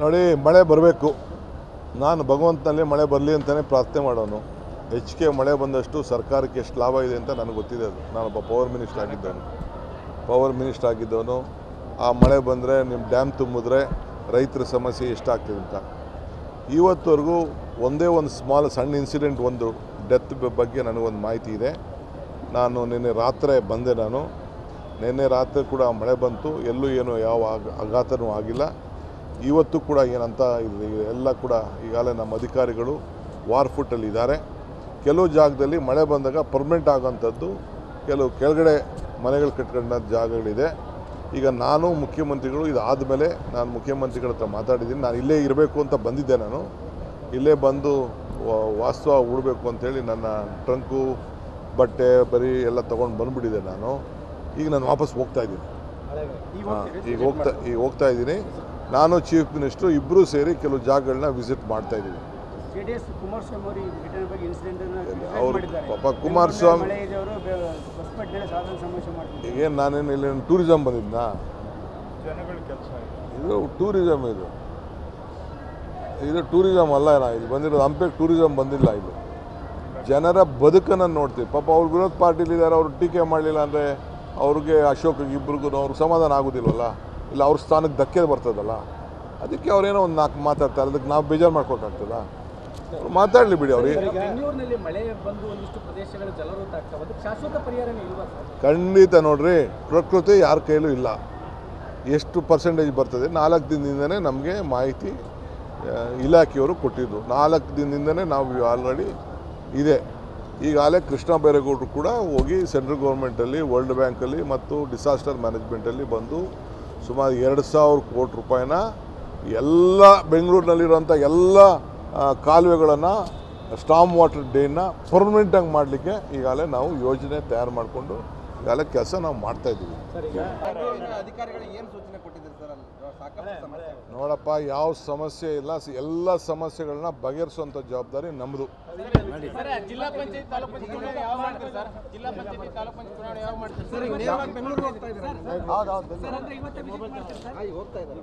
ನೋಡಿ, ಮಳೆ ಬರಬೇಕು. ನಾನು ಭಗವಂತನಲ್ಲಿ ಮಳೆ ಬರಲಿ ಅಂತಲೇ ಪ್ರಾರ್ಥನೆ ಮಾಡೋನು. ಹೆಚ್ಚಿಗೆ ಮಳೆ ಬಂದಷ್ಟು ಸರ್ಕಾರಕ್ಕೆ ಎಷ್ಟು ಲಾಭ ಇದೆ ಅಂತ ನನಗೆ ಗೊತ್ತಿದೆ. ಅದು ನಾನೊಬ್ಬ ಪವರ್ ಮಿನಿಸ್ಟರ್ ಆಗಿದ್ದವನು. ಆ ಮಳೆ ಬಂದರೆ ನಿಮ್ಮ ಡ್ಯಾಮ್ ತುಂಬಿದ್ರೆ ರೈತರ ಸಮಸ್ಯೆ ಎಷ್ಟಾಗ್ತದೆ ಅಂತ. ಇವತ್ತವರೆಗೂ ಒಂದೇ ಒಂದು ಸಣ್ಣ ಇನ್ಸಿಡೆಂಟ್, ಒಂದು ಡೆತ್ ಬಗ್ಗೆ ನನಗೊಂದು ಮಾಹಿತಿ ಇದೆ. ನಾನು ನಿನ್ನೆ ರಾತ್ರಿ ಬಂದೆ. ನಿನ್ನೆ ರಾತ್ರಿ ಕೂಡ ಮಳೆ ಬಂತು, ಎಲ್ಲೂ ಏನು ಯಾವ ಆಘಾತನೂ ಆಗಿಲ್ಲ. ಇವತ್ತು ಕೂಡ ಏನಂತ ಎಲ್ಲ ಕೂಡ ಈಗಾಗಲೇ ನಮ್ಮ ಅಧಿಕಾರಿಗಳು ವಾರ್ಫುಟ್ಟಲ್ಲಿ ಇದ್ದಾರೆ. ಕೆಲವು ಜಾಗದಲ್ಲಿ ಮಳೆ ಬಂದಾಗ ಪರ್ಮನೆಂಟ್ ಆಗೋಂಥದ್ದು, ಕೆಲವು ಕೆಳಗಡೆ ಮನೆಗಳು ಕಟ್ಕೊಂಡ ಜಾಗಗಳಿದೆ. ಈಗ ನಾನು ಮುಖ್ಯಮಂತ್ರಿಗಳು ಇದಾದ ಮೇಲೆ ನಾನು ಮುಖ್ಯಮಂತ್ರಿಗಳ ಹತ್ರ ಮಾತಾಡಿದ್ದೀನಿ. ನಾನು ಇಲ್ಲೇ ಇರಬೇಕು ಅಂತ ಬಂದಿದ್ದೆ. ನಾನು ಇಲ್ಲೇ ಬಂದು ವಾಸ್ತವ ಉಡಬೇಕು ಅಂಥೇಳಿ ನನ್ನ ಟ್ರಂಕು ಬಟ್ಟೆ ಬರೀ ಎಲ್ಲ ತೊಗೊಂಡು ಬಂದುಬಿಟ್ಟಿದ್ದೆ. ಈಗ ನಾನು ವಾಪಸ್ ಹೋಗ್ತಾ ಇದ್ದೀನಿ. ಈಗ ಹೋಗ್ತಾ ಇದ್ದೀನಿ. ನಾನು ಚೀಫ್ ಮಿನಿಸ್ಟ್ರು ಇಬ್ಬರೂ ಸೇರಿ ಕೆಲವು ಜಾಗಗಳನ್ನ ವಿಸಿಟ್ ಮಾಡ್ತಾ ಇದ್ದೀವಿ. ಅವರು ಪಾಪ ಕುಮಾರಸ್ವಾಮಿ ಏನು, ನಾನೇನು ಇಲ್ಲಿ ಟೂರಿಸಮ್ ಬಂದಿದ್ನಾ? ಇದು ಟೂರಿಸಮ್ ಅಲ್ಲ. ಇಲ್ಲಿ ಬಂದಿರೋದು ಹಂಪೆಗೆ ಟೂರಿಸಮ್ ಬಂದಿಲ್ಲ. ಇಲ್ಲಿ ಜನರ ಬದುಕನ್ನು ನೋಡ್ತೀವಿ. ಪಾಪ ಅವ್ರು ವಿರೋಧ ಪಾರ್ಟಿಲಿದ್ದಾರೆ, ಅವ್ರು ಟೀಕೆ ಮಾಡಲಿಲ್ಲ ಅಂದರೆ ಅವ್ರಿಗೆ ಅಶೋಕ್ಗೆ ಇಬ್ರಿಗೂ ಅವ್ರಿಗೆ ಸಮಾಧಾನ ಆಗೋದಿಲ್ವಲ್ಲ. ಇಲ್ಲ ಅವ್ರ ಸ್ಥಾನಕ್ಕೆ ಧಕ್ಕೆ ಬರ್ತದಲ್ಲ. ಅದಕ್ಕೆ ಅವ್ರೇನೋ ಒಂದು 4 ಮಾತಾಡ್ತಾರೆ. ಅದಕ್ಕೆ ನಾವು ಬೇಜಾರು ಮಾಡ್ಕೊಳ್ಕಾಗ್ತದ? ಅವ್ರು ಮಾತಾಡಲಿ ಬಿಡಿ. ಅವ್ರಿಗೆ ಬೆಂಗಳೂರಿನಲ್ಲಿ ಮಳೆ ಬಂದು ಒಂದಿಷ್ಟು ಪ್ರದೇಶಗಳು ಜಲವೃತ ಆಗ್ತವೆ. ಅದಕ್ಕೆ ಶಾಶ್ವತ ಪರಿಹಾರನೇ ಇಲ್ವಾ ಸರ್? ಖಂಡಿತ. ನೋಡ್ರಿ, ಪ್ರಕೃತಿ ಯಾರ ಕೈಲೂ ಇಲ್ಲ. ಎಷ್ಟು ಪರ್ಸೆಂಟೇಜ್ ಬರ್ತದೆ 4 ದಿನದಿಂದನೇ ನಮಗೆ ಮಾಹಿತಿ ಇಲಾಖೆಯವರು ಕೊಟ್ಟಿದ್ದು. 4 ದಿನದಿಂದನೇ ನಾವು ಆಲ್ರೆಡಿ ಇದೆ. ಈಗಾಗಲೇ ಕೃಷ್ಣ ಬೈರೇಗೌಡರು ಕೂಡ ಹೋಗಿ ಸೆಂಟ್ರಲ್ ಗೌರ್ಮೆಂಟಲ್ಲಿ, ವರ್ಲ್ಡ್ ಬ್ಯಾಂಕಲ್ಲಿ ಮತ್ತು ಡಿಸಾಸ್ಟರ್ ಮ್ಯಾನೇಜ್ಮೆಂಟಲ್ಲಿ ಬಂದು ಸುಮಾರು 2,000 ಕೋಟಿ ರೂಪಾಯಿನ ಎಲ್ಲ ಬೆಂಗಳೂರಿನಲ್ಲಿರುವಂಥ ಎಲ್ಲ ಕಾಲುವೆಗಳನ್ನು, ಸ್ಟಾಮ್ ವಾಟರ್ ಡೇನ ಪರ್ಮನೆಂಟಾಗಿ ಮಾಡಲಿಕ್ಕೆ ಈಗಾಗಲೇ ನಾವು ಯೋಜನೆ ತಯಾರು ಮಾಡಿಕೊಂಡು ಈಗಾಗಲೇ ಕೆಲಸ ನಾವು ಮಾಡ್ತಾಯಿದ್ದೀವಿ. ನೋಡಪ್ಪ, ಯಾವ ಸಮಸ್ಯೆ ಇಲ್ಲ. ಎಲ್ಲ ಸಮಸ್ಯೆಗಳನ್ನ ಬಗೆಹರಿಸುವಂಥ ಜವಾಬ್ದಾರಿ ನಮ್ಮದು. ಜಿಲ್ಲಾ ಪಂಚಾಯತ್ ತಾಲೂಕು ಪಂಚಾಯತ್ ಯಾವ ಮಾಡ್ತಾರೆ ಸರ್? ಜಿಲ್ಲಾ ಪಂಚಾಯತ್ ತಾಲೂಕು ಪಂಚಾಯತ್ ಚುನಾವಣೆ ಯಾವ ಮಾಡ್ತಾರೆ ಸರ್? ನೇರವಾಗಿ ಬೆಂಗಳೂರಿಗೆ ಹೋಗ್ತಾ ಇದ್ದಾರೆ. ಹೌದು ಸರ್. ಅಂದ್ರೆ ಇವತ್ತೇ ವಿಸಿಟ್ ಮಾಡ್ತಾರೆ ಸರ್? ಹೋಗ್ತಾ ಇದ್ದಾರೆ.